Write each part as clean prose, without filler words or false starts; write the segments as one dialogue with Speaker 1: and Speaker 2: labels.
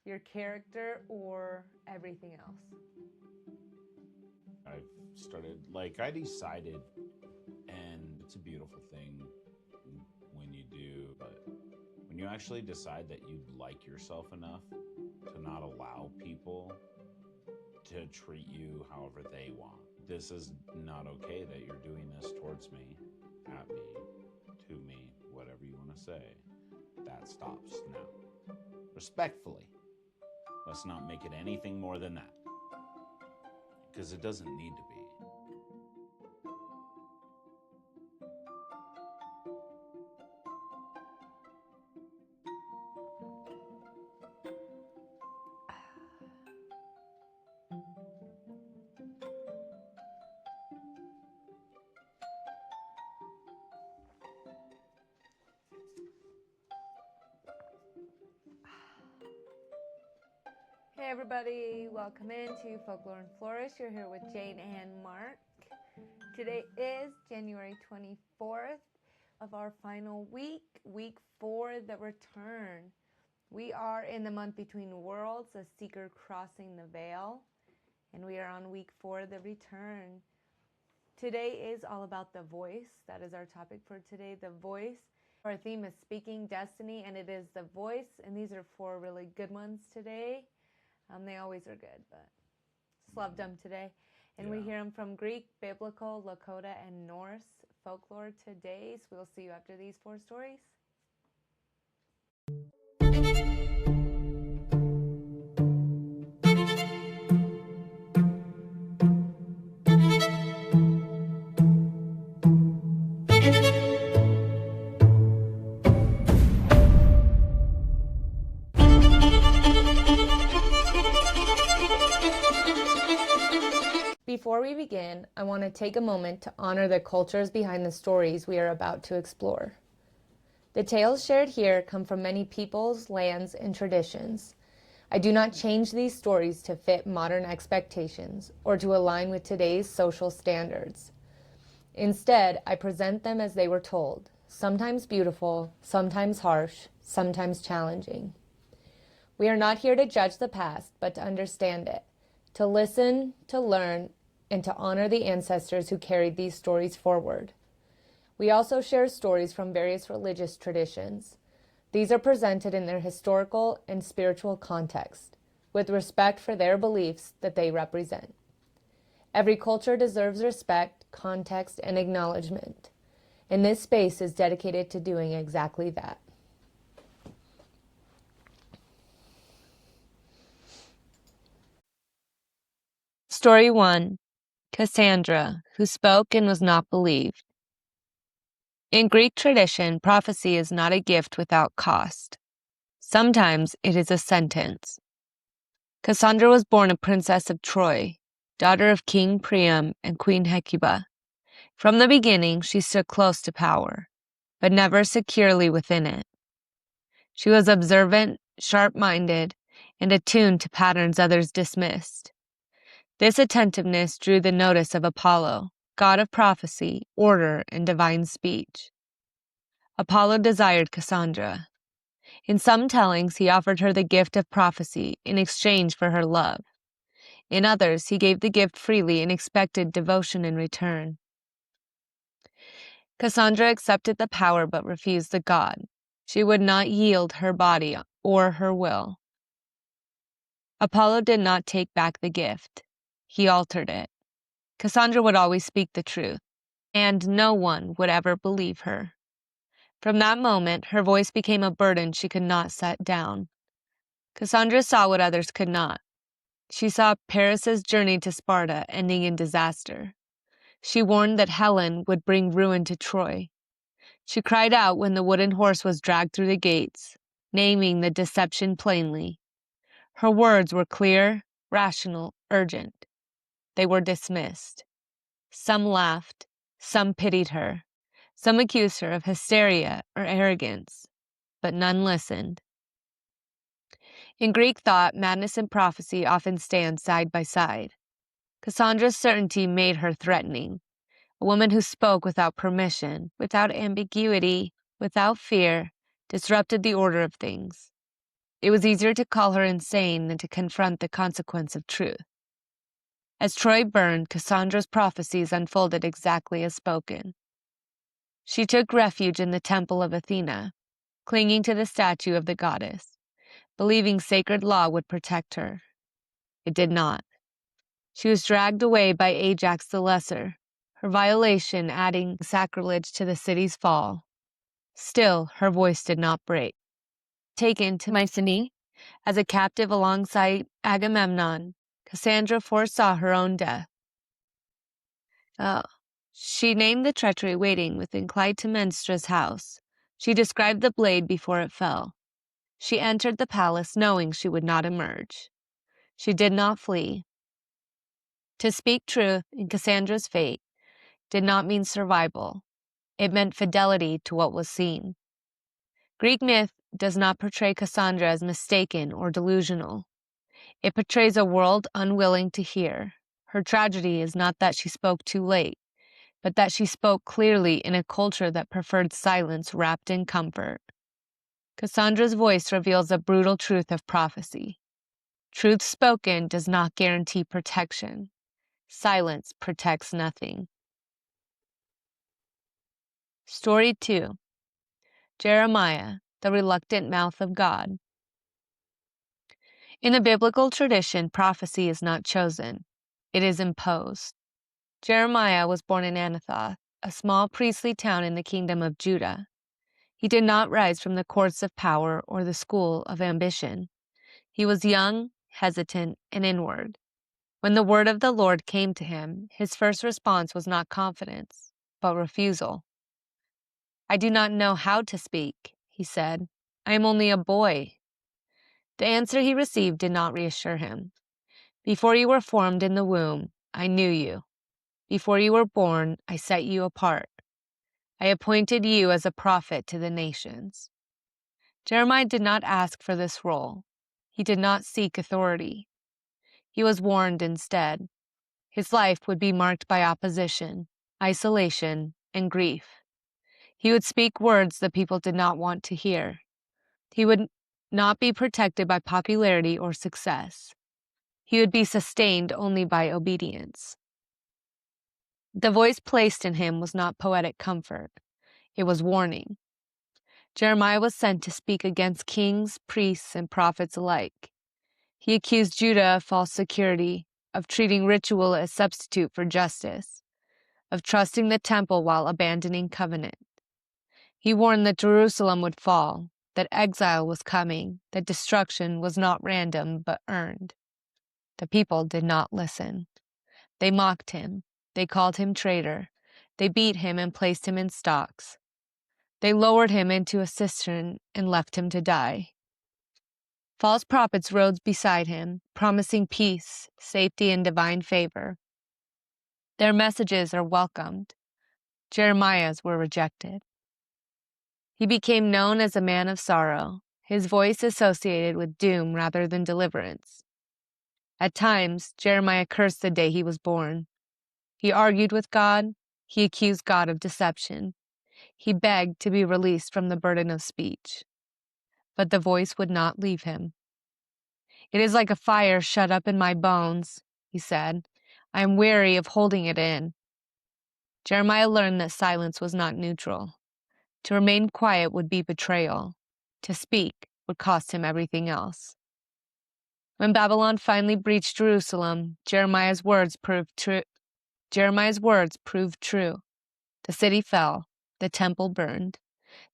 Speaker 1: your character, or everything else?
Speaker 2: I decided, and it's a beautiful thing when you do, but when you actually decide that you like yourself enough to not allow people to treat you however they want. This is not okay that you're doing this towards me, at me, to me, whatever you want to say. That stops now. Respectfully. Let's not make it anything more than that. Because it doesn't need to be.
Speaker 1: Hey everybody, welcome into Folklore and Flourish. You're here with Jane and Mark. Today is January 24th of our final week 4, the return. We are in the month between worlds, a seeker crossing the veil, and we are on week 4, the return. Today is all about the voice. That is our topic for today, the voice. Our theme is speaking destiny, and it is the voice, and these are 4 really good ones today. They always are good, but just loved them today. And we hear them from Greek, Biblical, Lakota, and Norse folklore today. So we'll see you after these 4 stories. Before we begin, I want to take a moment to honor the cultures behind the stories we are about to explore. The tales shared here come from many peoples, lands, and traditions. I do not change these stories to fit modern expectations or to align with today's social standards. Instead, I present them as they were told, sometimes beautiful, sometimes harsh, sometimes challenging. We are not here to judge the past, but to understand it, to listen, to learn, and to honor the ancestors who carried these stories forward. We also share stories from various religious traditions. These are presented in their historical and spiritual context, with respect for their beliefs that they represent. Every culture deserves respect, context, and acknowledgement, and this space is dedicated to doing exactly that. Story 1. Cassandra, who spoke and was not believed. In Greek tradition, prophecy is not a gift without cost. Sometimes it is a sentence. Cassandra was born a princess of Troy, daughter of King Priam and Queen Hecuba. From the beginning, she stood close to power, but never securely within it. She was observant, sharp-minded, and attuned to patterns others dismissed. This attentiveness drew the notice of Apollo, god of prophecy, order, and divine speech. Apollo desired Cassandra. In some tellings, he offered her the gift of prophecy in exchange for her love. In others, he gave the gift freely and expected devotion in return. Cassandra accepted the power but refused the god. She would not yield her body or her will. Apollo did not take back the gift. He altered it. Cassandra would always speak the truth, and no one would ever believe her. From that moment, her voice became a burden she could not set down. Cassandra saw what others could not. She saw Paris's journey to Sparta ending in disaster. She warned that Helen would bring ruin to Troy. She cried out when the wooden horse was dragged through the gates, naming the deception plainly. Her words were clear, rational, urgent. They were dismissed. Some laughed, some pitied her, some accused her of hysteria or arrogance, but none listened. In Greek thought, madness and prophecy often stand side by side. Cassandra's certainty made her threatening. A woman who spoke without permission, without ambiguity, without fear, disrupted the order of things. It was easier to call her insane than to confront the consequence of truth. As Troy burned, Cassandra's prophecies unfolded exactly as spoken. She took refuge in the temple of Athena, clinging to the statue of the goddess, believing sacred law would protect her. It did not. She was dragged away by Ajax the Lesser, her violation adding sacrilege to the city's fall. Still, her voice did not break. Taken to Mycenae as a captive alongside Agamemnon, Cassandra foresaw her own death. She named the treachery waiting within Clytemnestra's house. She described the blade before it fell. She entered the palace knowing she would not emerge. She did not flee. To speak truth in Cassandra's fate did not mean survival. It meant fidelity to what was seen. Greek myth does not portray Cassandra as mistaken or delusional. It portrays a world unwilling to hear. Her tragedy is not that she spoke too late, but that she spoke clearly in a culture that preferred silence wrapped in comfort. Cassandra's voice reveals the brutal truth of prophecy. Truth spoken does not guarantee protection. Silence protects nothing. Story 2. Jeremiah, the reluctant mouth of God. In the biblical tradition, prophecy is not chosen. It is imposed. Jeremiah was born in Anathoth, a small priestly town in the kingdom of Judah. He did not rise from the courts of power or the school of ambition. He was young, hesitant, and inward. When the word of the Lord came to him, his first response was not confidence, but refusal. "I do not know how to speak," he said. "I am only a boy." The answer he received did not reassure him. "Before you were formed in the womb, I knew you. Before you were born, I set you apart. I appointed you as a prophet to the nations." Jeremiah did not ask for this role. He did not seek authority. He was warned instead. His life would be marked by opposition, isolation, and grief. He would speak words the people did not want to hear. He would not be protected by popularity or success. He would be sustained only by obedience. The voice placed in him was not poetic comfort. It was warning. Jeremiah was sent to speak against kings, priests, and prophets alike. He accused Judah of false security, of treating ritual as substitute for justice, of trusting the temple while abandoning covenant. He warned that Jerusalem would fall, that exile was coming, that destruction was not random but earned. The people did not listen. They mocked him. They called him traitor. They beat him and placed him in stocks. They lowered him into a cistern and left him to die. False prophets rode beside him, promising peace, safety, and divine favor. Their messages are welcomed. Jeremiah's were rejected. He became known as a man of sorrow, his voice associated with doom rather than deliverance. At times, Jeremiah cursed the day he was born. He argued with God. He accused God of deception. He begged to be released from the burden of speech. But the voice would not leave him. "It is like a fire shut up in my bones," he said. "I am weary of holding it in." Jeremiah learned that silence was not neutral. To remain quiet would be betrayal. To speak would cost him everything else. When Babylon finally breached Jerusalem, Jeremiah's words proved true. The city fell. The temple burned.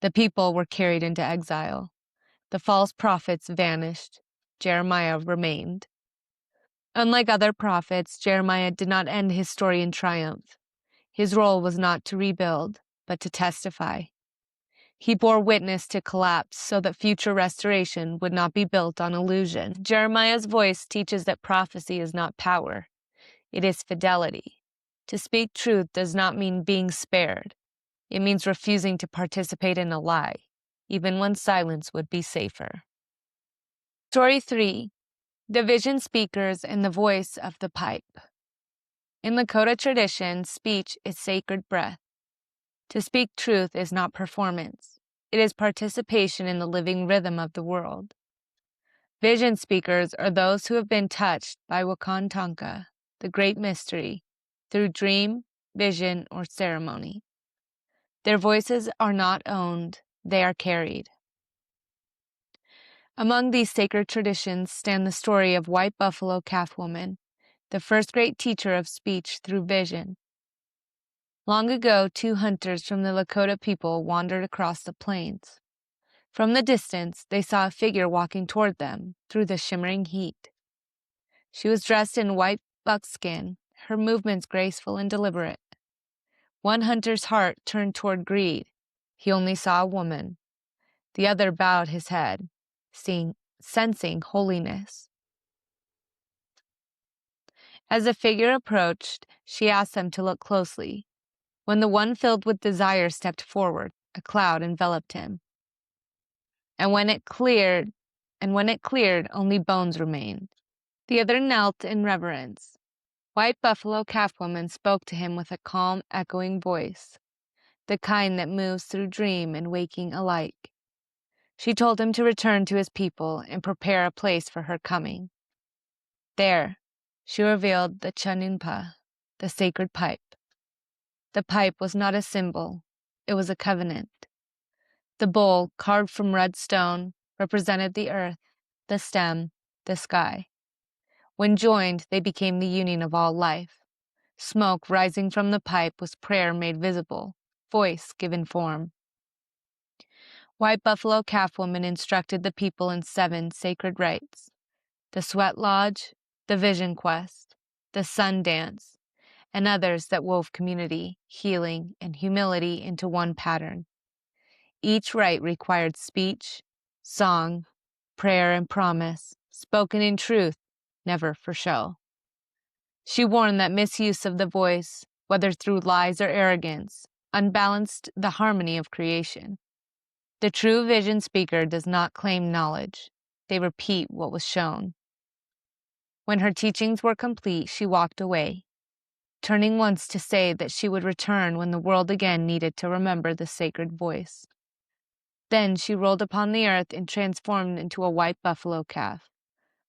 Speaker 1: The people were carried into exile. The false prophets vanished. Jeremiah remained. Unlike other prophets, Jeremiah did not end his story in triumph. His role was not to rebuild, but to testify. He bore witness to collapse so that future restoration would not be built on illusion. Jeremiah's voice teaches that prophecy is not power. It is fidelity. To speak truth does not mean being spared. It means refusing to participate in a lie, even when silence would be safer. Story 3. The Vision Speakers and the Voice of the Pipe. In Lakota tradition, speech is sacred breath. To speak truth is not performance. It is participation in the living rhythm of the world. Vision speakers are those who have been touched by Wakantanka, the great mystery, through dream, vision, or ceremony. Their voices are not owned, they are carried. Among these sacred traditions stand the story of White Buffalo Calf Woman, the first great teacher of speech through vision. Long ago, 2 hunters from the Lakota people wandered across the plains. From the distance, they saw a figure walking toward them through the shimmering heat. She was dressed in white buckskin, her movements graceful and deliberate. One hunter's heart turned toward greed. He only saw a woman. The other bowed his head, sensing holiness. As the figure approached, she asked them to look closely. When the one filled with desire stepped forward, a cloud enveloped him. And when it cleared, only bones remained. The other knelt in reverence. White Buffalo Calf Woman spoke to him with a calm, echoing voice, the kind that moves through dream and waking alike. She told him to return to his people and prepare a place for her coming. There, she revealed the Chanunpa, the sacred pipe. The pipe was not a symbol, it was a covenant. The bowl, carved from red stone, represented the earth, the stem, the sky. When joined, they became the union of all life. Smoke rising from the pipe was prayer made visible, voice given form. White Buffalo Calf Woman instructed the people in 7 sacred rites: the Sweat Lodge, the Vision Quest, the Sun Dance, and others that wove community, healing, and humility into one pattern. Each rite required speech, song, prayer, and promise, spoken in truth, never for show. She warned that misuse of the voice, whether through lies or arrogance, unbalanced the harmony of creation. The true vision speaker does not claim knowledge. They repeat what was shown. When her teachings were complete, she walked away, turning once to say that she would return when the world again needed to remember the sacred voice. Then she rolled upon the earth and transformed into a white buffalo calf,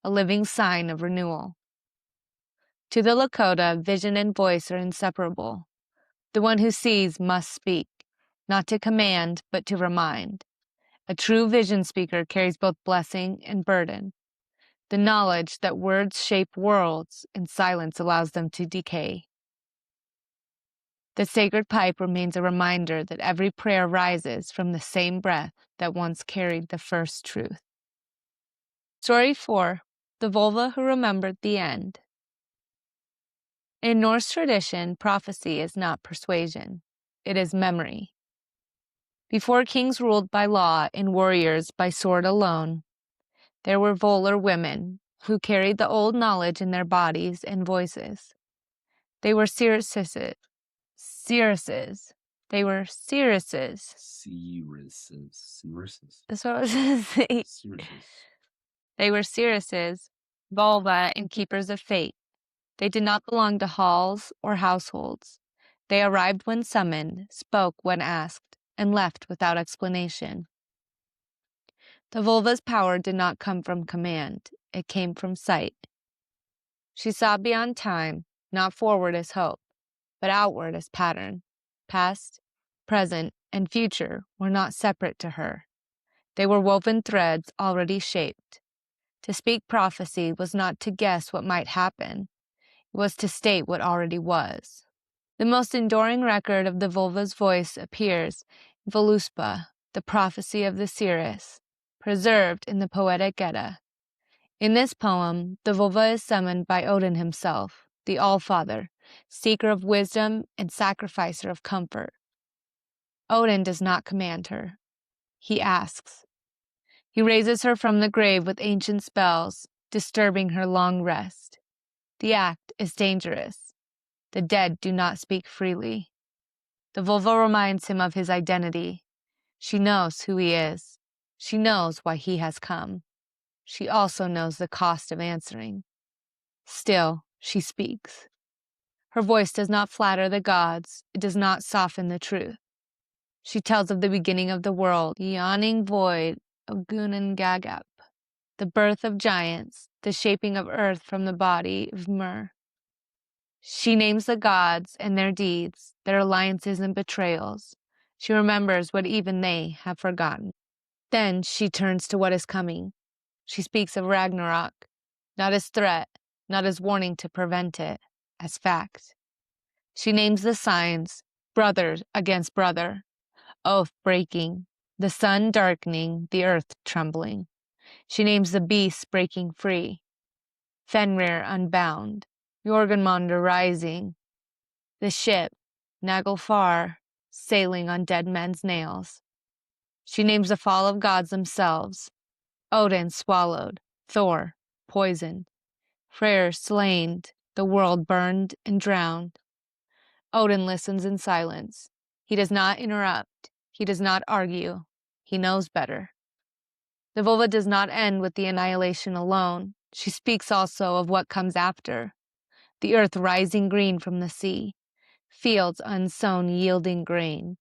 Speaker 1: a living sign of renewal. To the Lakota, vision and voice are inseparable. The one who sees must speak, not to command, but to remind. A true vision speaker carries both blessing and burden. The knowledge that words shape worlds and silence allows them to decay. The sacred pipe remains a reminder that every prayer rises from the same breath that once carried the first truth. Story 4. The Vulva Who Remembered the End. In Norse tradition, prophecy is not persuasion. It is memory. Before kings ruled by law and warriors by sword alone, there were Volar women who carried the old knowledge in their bodies and voices. They were seeresses. They were seeresses. That's what I was going to say. They were seeresses, vulva, and keepers of fate. They did not belong to halls or households. They arrived when summoned, spoke when asked, and left without explanation. The vulva's power did not come from command. It came from sight. She saw beyond time, not forward as hope, but outward as pattern. Past, present, and future were not separate to her. They were woven threads already shaped. To speak prophecy was not to guess what might happen. It was to state what already was. The most enduring record of the vulva's voice appears in Voluspa, the prophecy of the seeresses, preserved in the Poetic Edda. In this poem, the vulva is summoned by Odin himself, the All-Father, seeker of wisdom and sacrificer of comfort. Odin does not command her. He asks. He raises her from the grave with ancient spells, disturbing her long rest. The act is dangerous. The dead do not speak freely. The vulva reminds him of his identity. She knows who he is. She knows why he has come. She also knows the cost of answering. Still, she speaks. Her voice does not flatter the gods. It does not soften the truth. She tells of the beginning of the world, the yawning void of Gunungagap. the birth of giants, the shaping of earth from the body of myrrh. She names the gods and their deeds, their alliances and betrayals. She remembers what even they have forgotten. Then she turns to what is coming. She speaks of Ragnarok, not as threat, not as warning to prevent it, as fact. She names the signs, brother against brother, oath breaking, the sun darkening, the earth trembling. She names the beasts breaking free, Fenrir unbound, Jorgenmonder rising, the ship, Naglfar, sailing on dead men's nails. She names the fall of gods themselves, Odin swallowed, Thor poisoned, Freyr slain, the world burned and drowned. Odin listens in silence. He does not interrupt. He does not argue. He knows better. The vulva does not end with the annihilation alone. She speaks also of what comes after. The earth rising green from the sea, fields unsown yielding grain,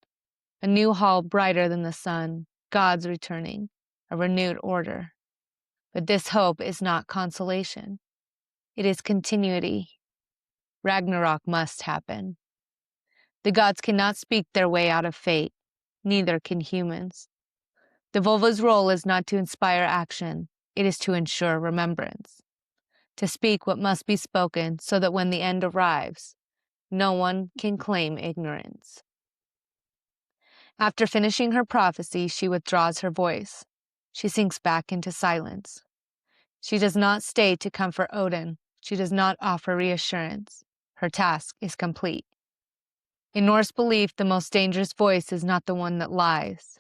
Speaker 1: a new hall brighter than the sun, gods returning, a renewed order. But this hope is not consolation. It is continuity. Ragnarok must happen. The gods cannot speak their way out of fate. Neither can humans. The vulva's role is not to inspire action. It is to ensure remembrance. To speak what must be spoken so that when the end arrives, no one can claim ignorance. After finishing her prophecy, she withdraws her voice. She sinks back into silence. She does not stay to comfort Odin. She does not offer reassurance. Her task is complete. In Norse belief, the most dangerous voice is not the one that lies.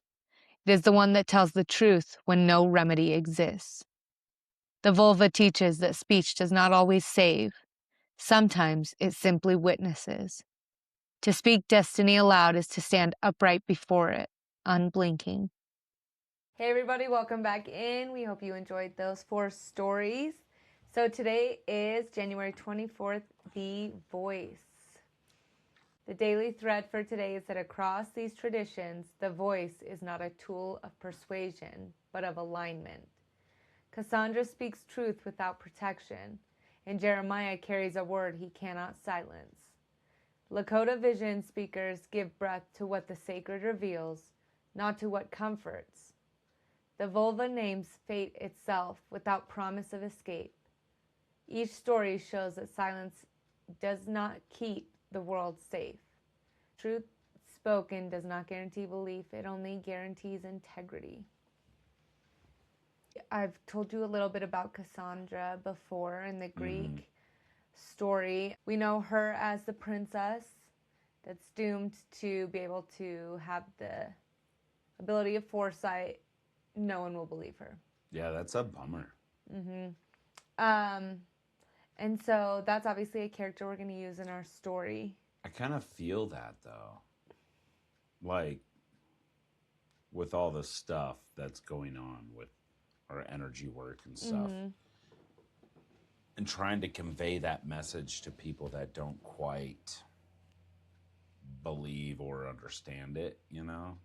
Speaker 1: It is the one that tells the truth when no remedy exists. The vulva teaches that speech does not always save. Sometimes it simply witnesses. To speak destiny aloud is to stand upright before it, unblinking. Hey everybody, welcome back in. We hope you enjoyed those 4 stories. So today is January 24th, The Voice. The daily thread for today is that across these traditions, the voice is not a tool of persuasion, but of alignment. Cassandra speaks truth without protection, and Jeremiah carries a word he cannot silence. Lakota vision speakers give breath to what the sacred reveals, not to what comforts. The vulva names fate itself without promise of escape. Each story shows that silence does not keep the world safe. Truth spoken does not guarantee belief, it only guarantees integrity. I've told you a little bit about Cassandra before in the Greek story. We know her as the princess that's doomed to be able to have the ability of foresight. No one will believe her.
Speaker 2: Yeah, that's a bummer.
Speaker 1: And so that's obviously a character we're going to use in our story.
Speaker 2: I kind of feel that though. Like with all the stuff that's going on with our energy work and stuff. And trying to convey that message to people that don't quite believe or understand it, you know?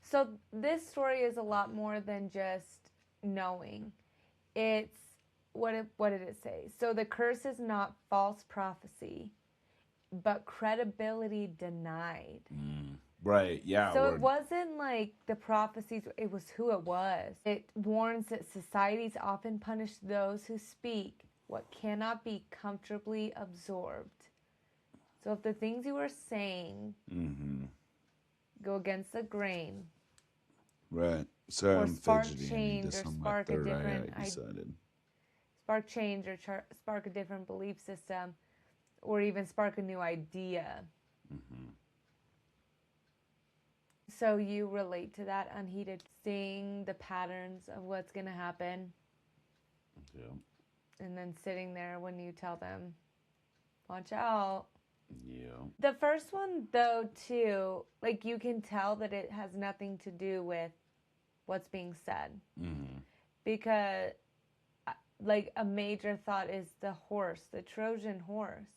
Speaker 1: So this story is a lot more than just knowing. It's, what did it say? So the curse is not false prophecy, but credibility denied.
Speaker 2: Right, yeah.
Speaker 1: So it wasn't like the prophecies, it was who it was. It warns that societies often punish those who speak what cannot be comfortably absorbed. So if the things you are saying go against the grain,
Speaker 2: right. Sorry,
Speaker 1: or
Speaker 2: I'm
Speaker 1: spark
Speaker 2: fidgeting.
Speaker 1: change,
Speaker 2: I need
Speaker 1: or
Speaker 2: to
Speaker 1: spark a different spark change, or spark a different belief system, or even spark a new idea. So you relate to that unheeded, seeing the patterns of what's going to happen.
Speaker 2: Yeah.
Speaker 1: And then sitting there when you tell them, watch out.
Speaker 2: Yeah.
Speaker 1: The first one, though, too, like you can tell that it has nothing to do with what's being said. Because, like, a major thought is the horse, the Trojan horse.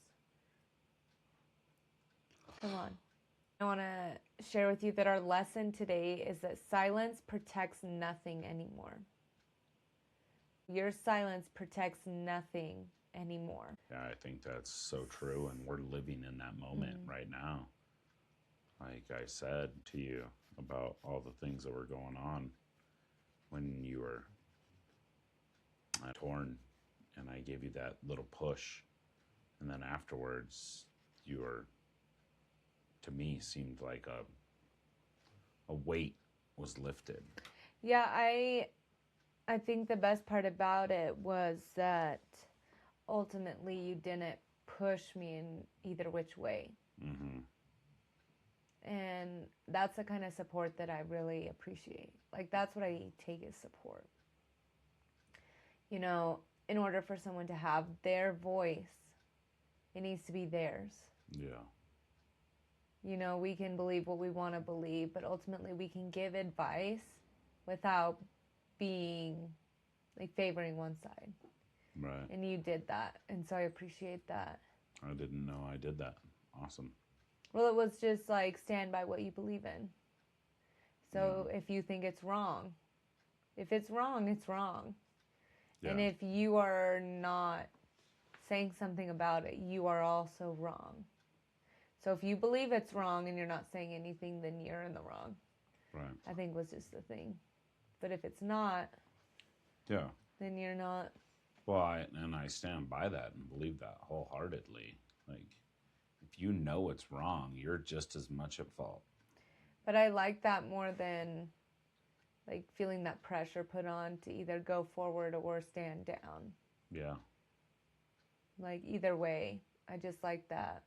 Speaker 1: Come on. I want to share with you that our lesson today is that silence protects nothing anymore. Your silence protects nothing anymore.
Speaker 2: Yeah, I think that's so true, and we're living in that moment right now. Like I said to you about all the things that were going on when you were torn, and I gave you that little push, and then afterwards you were, to me, seemed like a weight was lifted.
Speaker 1: Yeah, I think the best part about it was that ultimately you didn't push me in either which way.
Speaker 2: Mm-hmm.
Speaker 1: And that's the kind of support that I really appreciate. Like, that's what I take as support. You know, in order for someone to have their voice, it needs to be theirs.
Speaker 2: Yeah.
Speaker 1: You know, we can believe what we want to believe, but ultimately we can give advice without being, like, favoring one side.
Speaker 2: Right.
Speaker 1: And you did that, and so I appreciate that.
Speaker 2: I didn't know I did that. Awesome.
Speaker 1: Well, it was just like, stand by what you believe in. So if you think it's wrong, if it's wrong, it's wrong.
Speaker 2: Yeah.
Speaker 1: And if you are not saying something about it, you are also wrong. So if you believe it's wrong and you're not saying anything, then you're in the wrong.
Speaker 2: Right.
Speaker 1: I think was just the thing. But if it's not,
Speaker 2: yeah,
Speaker 1: then you're not.
Speaker 2: Well, I stand by that and believe that wholeheartedly. Like, if you know it's wrong, you're just as much at fault.
Speaker 1: But I like that more than, like, feeling that pressure put on to either go forward or stand down.
Speaker 2: Yeah.
Speaker 1: Like, either way, I just like that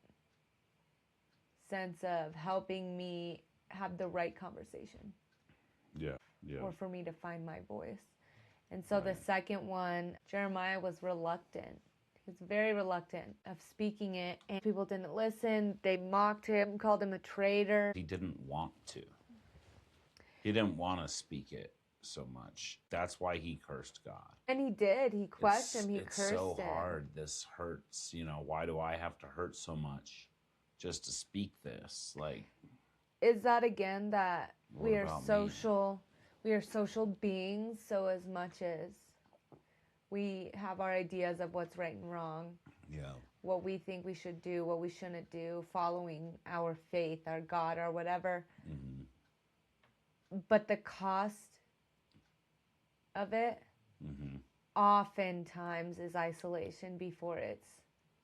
Speaker 1: sense of helping me have the right conversation.
Speaker 2: Yeah. Yeah.
Speaker 1: Or for me to find my voice. And so the second one, Jeremiah was reluctant. He was very reluctant of speaking it, and people didn't listen. They mocked him, called him a traitor.
Speaker 2: He didn't want to. He didn't want to speak it so much. That's why he cursed God.
Speaker 1: And he did. He questioned him. He
Speaker 2: it's
Speaker 1: cursed him.
Speaker 2: It's so hard. This hurts. You know, why do I have to hurt so much just to speak this? Like,
Speaker 1: is that again that we are social?
Speaker 2: Me?
Speaker 1: We are social beings, so as much as we have our ideas of what's right and wrong, what we think we should do, what we shouldn't do, following our faith, our God, or whatever. Mm-hmm. But the cost of it oftentimes is isolation before it's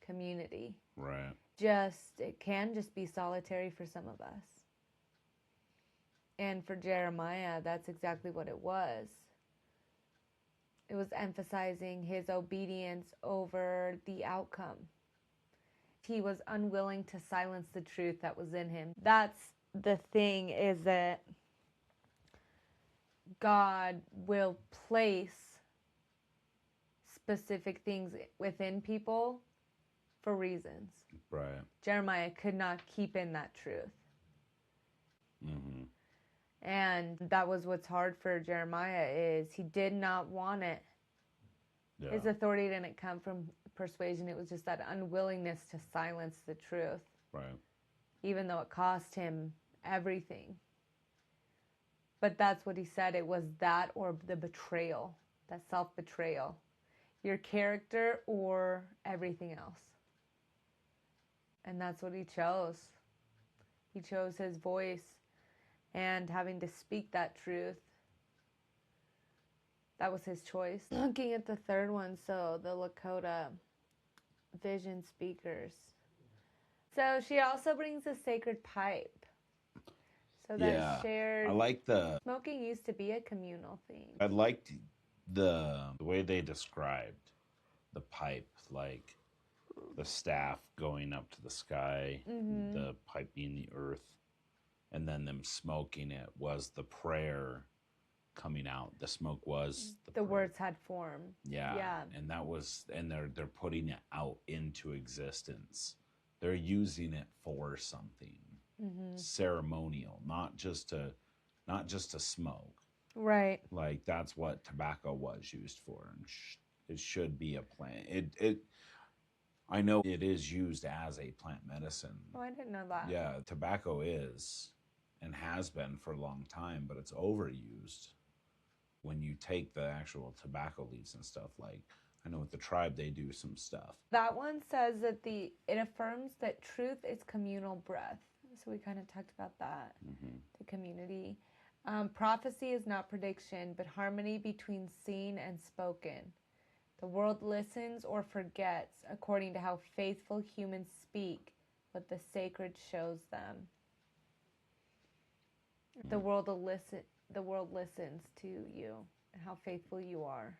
Speaker 1: community.
Speaker 2: Right.
Speaker 1: It can just be solitary for some of us. And for Jeremiah, that's exactly what it was. It was emphasizing his obedience over the outcome. He was unwilling to silence the truth that was in him. That's the thing, is that God will place specific things within people for reasons.
Speaker 2: Right.
Speaker 1: Jeremiah could not keep in that truth.
Speaker 2: Mm-hmm.
Speaker 1: And that was what's hard for Jeremiah, is he did not want it. Yeah. His authority didn't come from persuasion. It was just that unwillingness to silence the truth.
Speaker 2: Right.
Speaker 1: Even though it cost him everything. But that's what he said. It was that or the betrayal, that self-betrayal. Your character or everything else. And that's what he chose. He chose his voice. And having to speak that truth, that was his choice. Looking at the third one, so the Lakota vision speakers. So she also brings a sacred pipe. So that shared.
Speaker 2: I like the
Speaker 1: smoking used to be a communal thing.
Speaker 2: I liked the way they described the pipe, like the staff going up to the sky, the pipe being the earth. And then them smoking it was the prayer coming out. The smoke was
Speaker 1: the words had form.
Speaker 2: Yeah. And that was, and they're putting it out into existence. They're using it for something ceremonial, not just to smoke.
Speaker 1: Right.
Speaker 2: Like, that's what tobacco was used for, and it should be a plant. I know it is used as a plant medicine.
Speaker 1: Oh, I didn't know that.
Speaker 2: Yeah, tobacco is and has been for a long time, but it's overused. when you take the actual tobacco leaves and stuff, like I know with the tribe they do some stuff.
Speaker 1: That one says that it affirms that truth is communal breath. So we kind of talked about that, the community. Prophecy is not prediction, but harmony between seen and spoken. The world listens or forgets according to how faithful humans speak what the sacred shows them. The world will listen. The world listens to you and how faithful you are.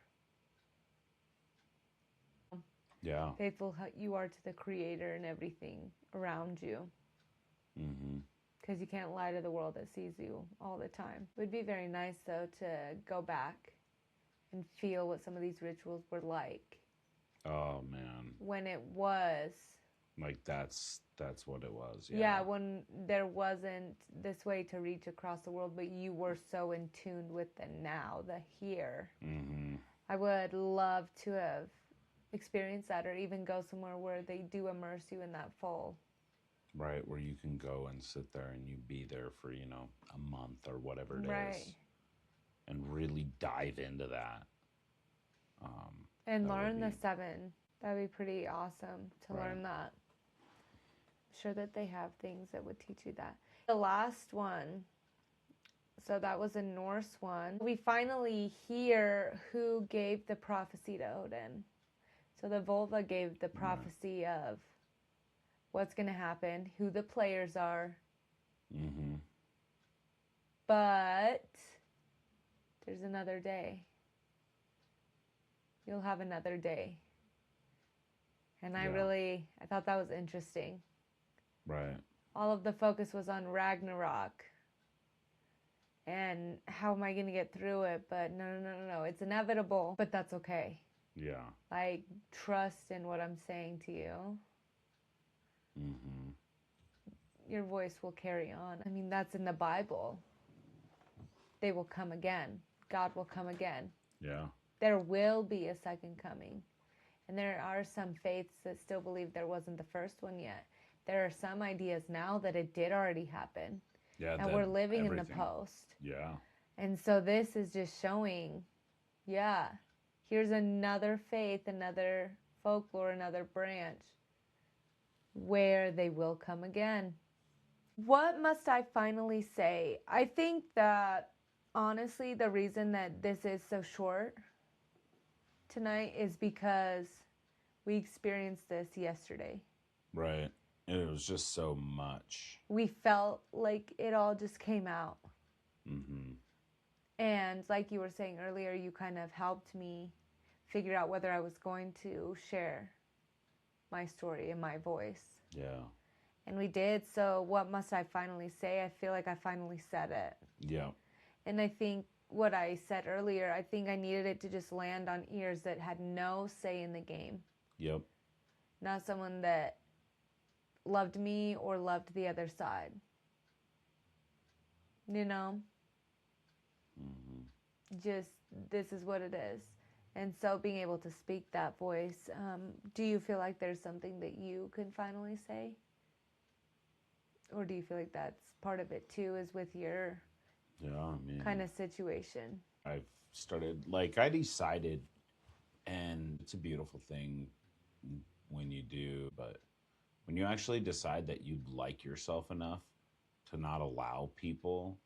Speaker 2: Yeah.
Speaker 1: Faithful you are to the Creator and everything around you. Because you can't lie to the world that sees you all the time. It would be very nice, though, to go back and feel what some of these rituals were like.
Speaker 2: Oh, man.
Speaker 1: When it was.
Speaker 2: Like, that's what it was.
Speaker 1: Yeah, when there wasn't this way to reach across the world, but you were so in tune with the now, the here. I would love to have experienced that, or even go somewhere where they do immerse you in that full.
Speaker 2: Right, where you can go and sit there and you be there for, a month or whatever it is. And really dive into that.
Speaker 1: And learn the 7. That'd be pretty awesome to learn that. I'm sure that they have things that would teach you that. The last one, so that was a Norse one. We finally hear who gave the prophecy to Odin. So the Volva gave the prophecy of what's going to happen, who the players are. But there's another day. You'll have another day. And I thought that was interesting.
Speaker 2: Right.
Speaker 1: All of the focus was on Ragnarok. And how am I going to get through it? But no. It's inevitable, but that's okay.
Speaker 2: Yeah.
Speaker 1: Like, trust in what I'm saying to you. Your voice will carry on. I mean, that's in the Bible. They will come again. God will come again.
Speaker 2: Yeah.
Speaker 1: There will be a second coming. And there are some faiths that still believe there wasn't the first one yet. There are some ideas now that it did already happen.
Speaker 2: Yeah.
Speaker 1: And we're living in the post.
Speaker 2: Yeah.
Speaker 1: And so this is just showing, here's another faith, another folklore, another branch where they will come again. What must I finally say? I think that, honestly, the reason that this is so short tonight is because we experienced this yesterday.
Speaker 2: Right. And it was just so much.
Speaker 1: We felt like it all just came out. And like you were saying earlier, you kind of helped me figure out whether I was going to share my story in my voice.
Speaker 2: Yeah.
Speaker 1: And we did. So what must I finally say? I feel like I finally said it.
Speaker 2: Yeah.
Speaker 1: And I think what I said earlier, I think I needed it to just land on ears that had no say in the game.
Speaker 2: Yep.
Speaker 1: Not someone that loved me or loved the other side. You know? Just, this is what it is. And so being able to speak that voice, do you feel like there's something that you can finally say? Or do you feel like that's part of it too, is with your kind of situation?
Speaker 2: I've started, I decided, and it's a beautiful thing when you do, but when you actually decide that you like yourself enough to not allow people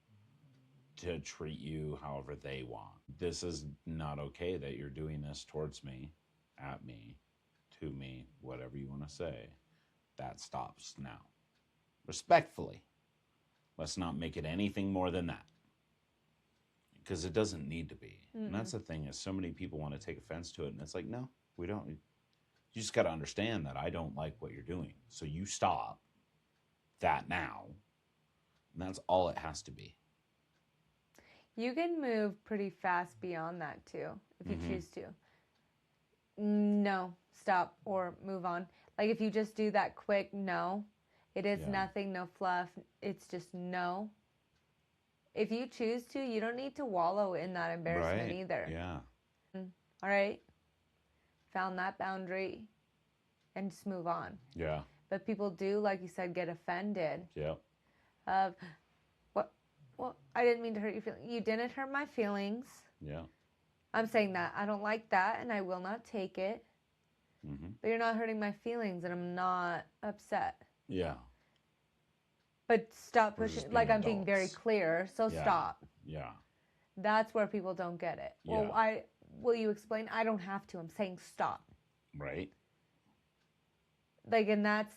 Speaker 2: to treat you however they want. This is not okay that you're doing this towards me, at me, to me, whatever you want to say. That stops now. Respectfully. Let's not make it anything more than that. Because it doesn't need to be. And that's the thing, is so many people want to take offense to it, and it's like, no, we don't. You just got to understand that I don't like what you're doing. So you stop that now. And that's all it has to be.
Speaker 1: You can move pretty fast beyond that too, if you choose to. No, stop, or move on. Like if you just do that quick no, it is nothing, no fluff. It's just no. If you choose to, you don't need to wallow in that embarrassment either.
Speaker 2: Yeah.
Speaker 1: All right. Found that boundary and just move on.
Speaker 2: Yeah.
Speaker 1: But people do, like you said, get offended.
Speaker 2: Yeah.
Speaker 1: Of, what? Well, I didn't mean to hurt your feelings. You didn't hurt my feelings.
Speaker 2: Yeah.
Speaker 1: I'm saying that I don't like that and I will not take it.
Speaker 2: Mm-hmm.
Speaker 1: But you're not hurting my feelings and I'm not upset.
Speaker 2: Yeah.
Speaker 1: But stop
Speaker 2: We're just
Speaker 1: pushing,
Speaker 2: being
Speaker 1: like I'm being very
Speaker 2: adults.
Speaker 1: clear, so
Speaker 2: Yeah.
Speaker 1: stop.
Speaker 2: Yeah.
Speaker 1: That's where people don't get it.
Speaker 2: Yeah.
Speaker 1: Well, will you explain? I don't have to. I'm saying stop.
Speaker 2: Right.
Speaker 1: Like, and that's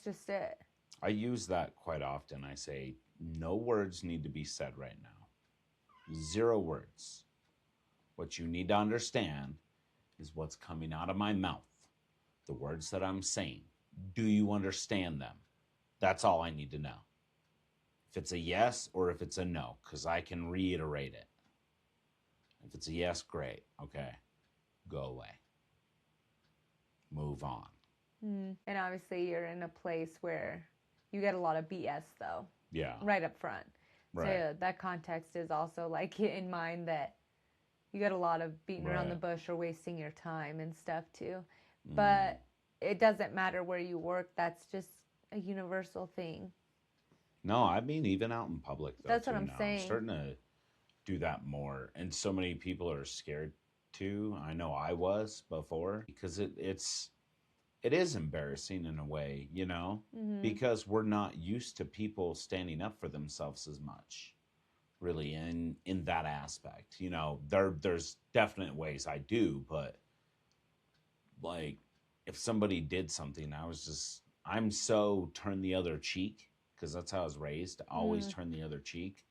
Speaker 1: just it.
Speaker 2: I use that quite often. I say, no words need to be said right now. 0 words. What you need to understand is what's coming out of my mouth. The words that I'm saying. Do you understand them? That's all I need to know. If it's a yes or if it's a no, because I can reiterate it. If it's a yes, great. Okay. Go away. Move on.
Speaker 1: And obviously, you're in a place where you get a lot of BS, though.
Speaker 2: Yeah.
Speaker 1: Right up front.
Speaker 2: Right.
Speaker 1: So that context is also like in mind that you get a lot of beating around the bush or wasting your time and stuff too. But it doesn't matter where you work. That's just a universal thing.
Speaker 2: No, I mean, even out in public, though.
Speaker 1: That's what I'm
Speaker 2: now.
Speaker 1: saying.
Speaker 2: I'm starting to do that more. And so many people are scared to. I know I was before because it is embarrassing in a way, you know, because we're not used to people standing up for themselves as much, really, in that aspect. You know, there's definite ways I do, but like if somebody did something, I'm so turn the other cheek because that's how I was raised. Always turn the other cheek.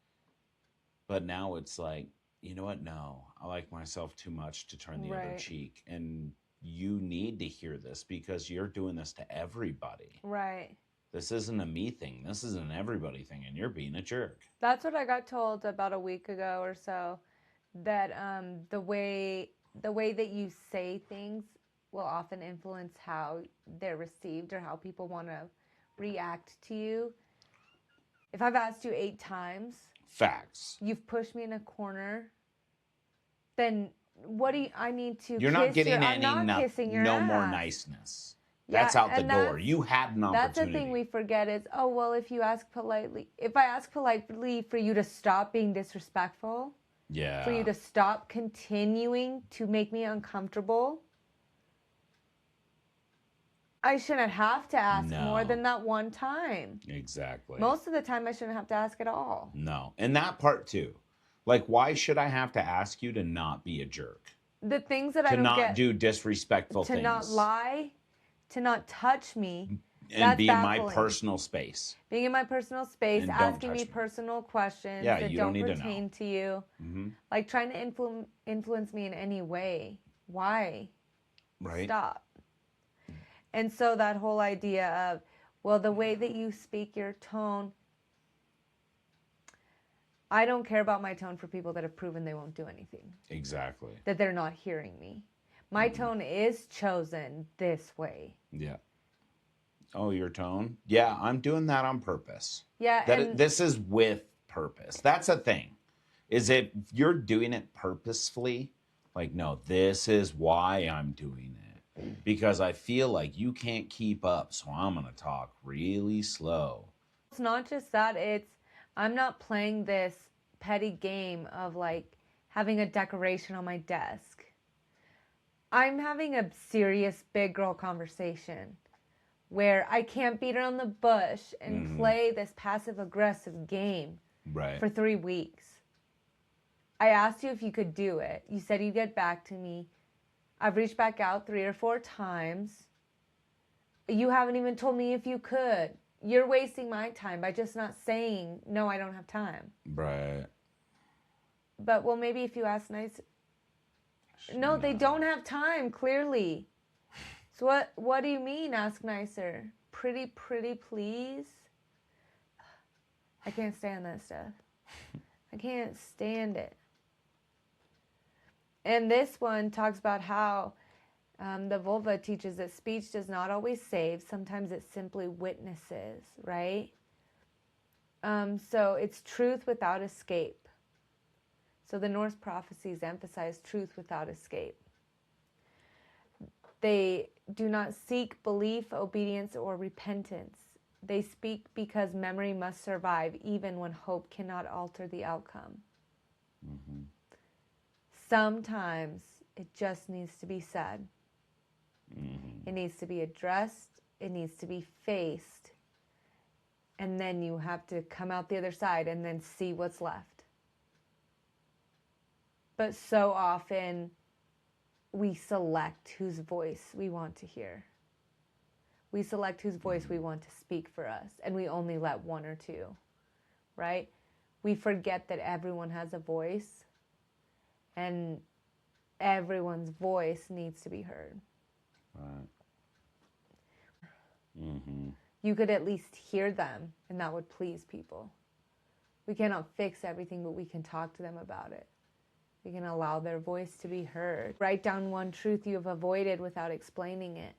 Speaker 2: But now it's like, you know what? No, I like myself too much to turn the other cheek. And you need to hear this because you're doing this to everybody.
Speaker 1: Right.
Speaker 2: This isn't a me thing. This is an everybody thing, and you're being a jerk.
Speaker 1: That's what I got told about a week ago or so, that the way that you say things will often influence how they're received or how people want to react to you. If I've asked you 8 times,
Speaker 2: facts,
Speaker 1: you've pushed me in a corner, then what do I need to
Speaker 2: You're not getting any
Speaker 1: I'm not kissing your
Speaker 2: no
Speaker 1: ass.
Speaker 2: more niceness. That's out the door. You had an opportunity.
Speaker 1: That's the thing we forget is, oh, well, if I ask politely for you to stop being disrespectful, for you to stop continuing to make me uncomfortable, I shouldn't have to ask more than that one time.
Speaker 2: Exactly.
Speaker 1: Most of the time, I shouldn't have to ask at all.
Speaker 2: No. And that part too. Like, why should I have to ask you to not be a jerk?
Speaker 1: The things that I don't get.
Speaker 2: To not do disrespectful things.
Speaker 1: To not lie. To not touch me.
Speaker 2: And be in my personal space.
Speaker 1: Being in my personal space,
Speaker 2: and
Speaker 1: asking me personal questions that don't pertain to you.
Speaker 2: Mm-hmm.
Speaker 1: Like trying to influence me in any way. Why?
Speaker 2: Right.
Speaker 1: Stop. And so that whole idea of, well, the way that you speak, your tone. I don't care about my tone for people that have proven they won't do anything.
Speaker 2: Exactly.
Speaker 1: That they're not hearing me. My tone is chosen this way.
Speaker 2: Yeah. Oh, your tone? Yeah, I'm doing that on purpose.
Speaker 1: Yeah.
Speaker 2: This is with purpose. That's a thing. Is it you're doing it purposefully? Like, no, this is why I'm doing it. Because I feel like you can't keep up, so I'm going to talk really slow.
Speaker 1: It's not just that. I'm not playing this petty game of like having a decoration on my desk. I'm having a serious big girl conversation where I can't beat around the bush and play this passive aggressive game for 3 weeks. I asked you if you could do it. You said you'd get back to me. I've reached back out 3 or 4 times. You haven't even told me if you could. You're wasting my time by just not saying, no, I don't have time.
Speaker 2: Right.
Speaker 1: But, well, maybe if you ask nice. No, they don't have time, clearly. So what do you mean, ask nicer? Pretty, please? I can't stand that stuff. I can't stand it. And this one talks about how the vulva teaches that speech does not always save. Sometimes it simply witnesses, right? So it's truth without escape. So the Norse prophecies emphasize truth without escape. They do not seek belief, obedience, or repentance. They speak because memory must survive even when hope cannot alter the outcome. sometimes it just needs to be said.
Speaker 2: Mm-hmm.
Speaker 1: It needs to be addressed. It needs to be faced. And then you have to come out the other side and then see what's left. But so often we select whose voice we want to hear. We select whose voice we want to speak for us, and we only let one or two, right? We forget that everyone has a voice, and everyone's voice needs to be heard.
Speaker 2: Right. Mm-hmm.
Speaker 1: You could at least hear them, and that would please people. We cannot fix everything, but we can talk to them about it. We can allow their voice to be heard. Write down one truth you have avoided without explaining it.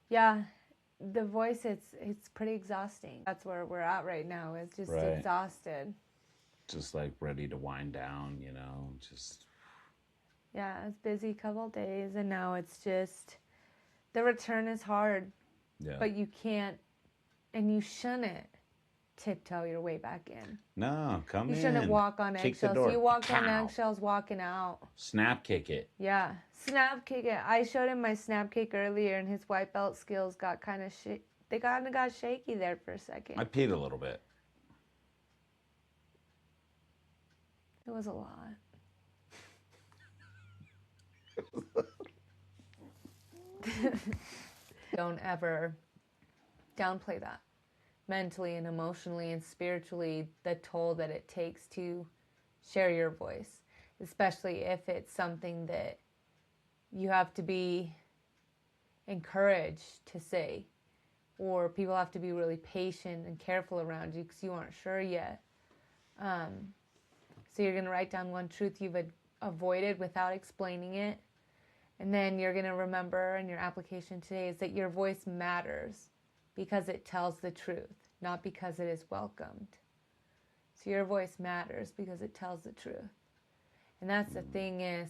Speaker 1: Yeah, the voice, it's pretty exhausting. That's where we're at right now, is just exhausted.
Speaker 2: Just like ready to wind down, you know, just.
Speaker 1: Yeah, it's busy couple days, and now it's just, the return is hard.
Speaker 2: Yeah.
Speaker 1: But you can't, and you shouldn't tiptoe your way back in.
Speaker 2: No, come in.
Speaker 1: You shouldn't walk on
Speaker 2: Kick the
Speaker 1: eggshells.
Speaker 2: door.
Speaker 1: You walked on
Speaker 2: Pow.
Speaker 1: eggshells walking out.
Speaker 2: Snap kick it.
Speaker 1: Yeah, snap kick it. I showed him my snap kick earlier, and his white belt skills got kind of they kind of got shaky there for a second.
Speaker 2: I peed a little bit.
Speaker 1: It was a lot. Don't ever downplay that. Mentally and emotionally and spiritually, the toll that it takes to share your voice, especially if it's something that you have to be encouraged to say, or people have to be really patient and careful around you because you aren't sure yet. So you're going to write down one truth you've avoided without explaining it. And then you're going to remember in your application today is that your voice matters because it tells the truth, not because it is welcomed. So your voice matters because it tells the truth. And that's the thing is,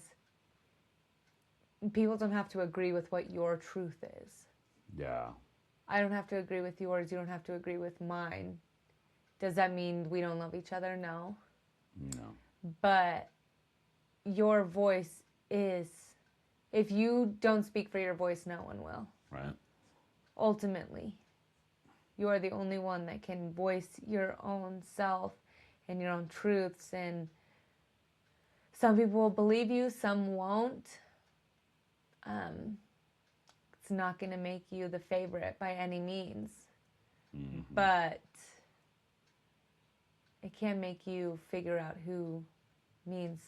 Speaker 1: people don't have to agree with what your truth is.
Speaker 2: Yeah.
Speaker 1: I don't have to agree with yours. You don't have to agree with mine. Does that mean we don't love each other? No.
Speaker 2: No.
Speaker 1: But your voice is, if you don't speak for your voice, no one will.
Speaker 2: Right.
Speaker 1: Ultimately, you are the only one that can voice your own self and your own truths. And some people will believe you, some won't. It's not going to make you the favorite by any means. Mm-hmm. But it can make you figure out who means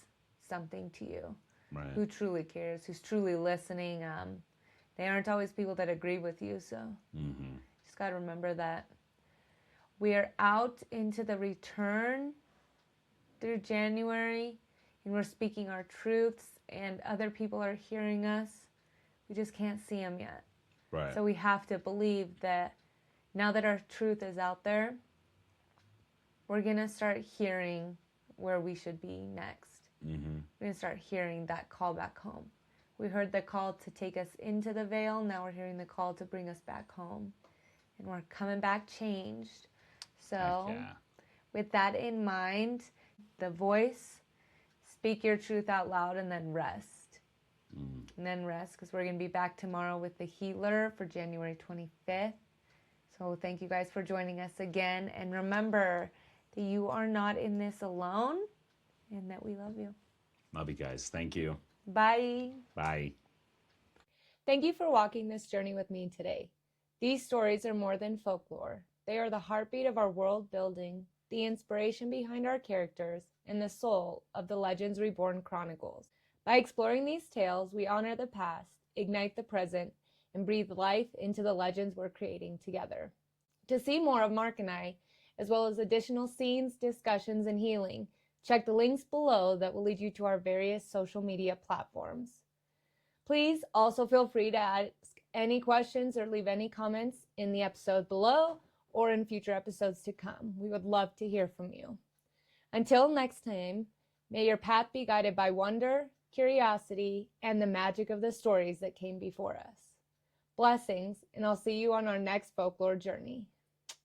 Speaker 1: something to you. Right. Who truly cares, who's truly listening. They aren't always people that agree with you, so just got to remember that. We are out into the return through January, and we're speaking our truths, and other people are hearing us. We just can't see them yet. Right. So we have to believe that now that our truth is out there, we're going to start hearing where we should be next. Mm-hmm. We're going to start hearing that call back home. We heard the call to take us into the veil. Now we're hearing the call to bring us back home. And we're coming back changed. So with that in mind, the voice, speak your truth out loud and then rest. And then rest, because we're going to be back tomorrow with the healer for January 25th. So thank you guys for joining us again. And remember that you are not in this alone, and that we love you.
Speaker 2: Love you guys. Thank you.
Speaker 1: Bye.
Speaker 2: Bye.
Speaker 1: Thank you for walking this journey with me today. These stories are more than folklore. They are the heartbeat of our world building, the inspiration behind our characters, and the soul of the Legends Reborn Chronicles. By exploring these tales, we honor the past, ignite the present, and breathe life into the legends we're creating together. To see more of Mark and I, as well as additional scenes, discussions, and healing, check the links below that will lead you to our various social media platforms. Please also feel free to ask any questions or leave any comments in the episode below or in future episodes to come. We would love to hear from you. Until next time, may your path be guided by wonder, curiosity, and the magic of the stories that came before us. Blessings, and I'll see you on our next folklore journey.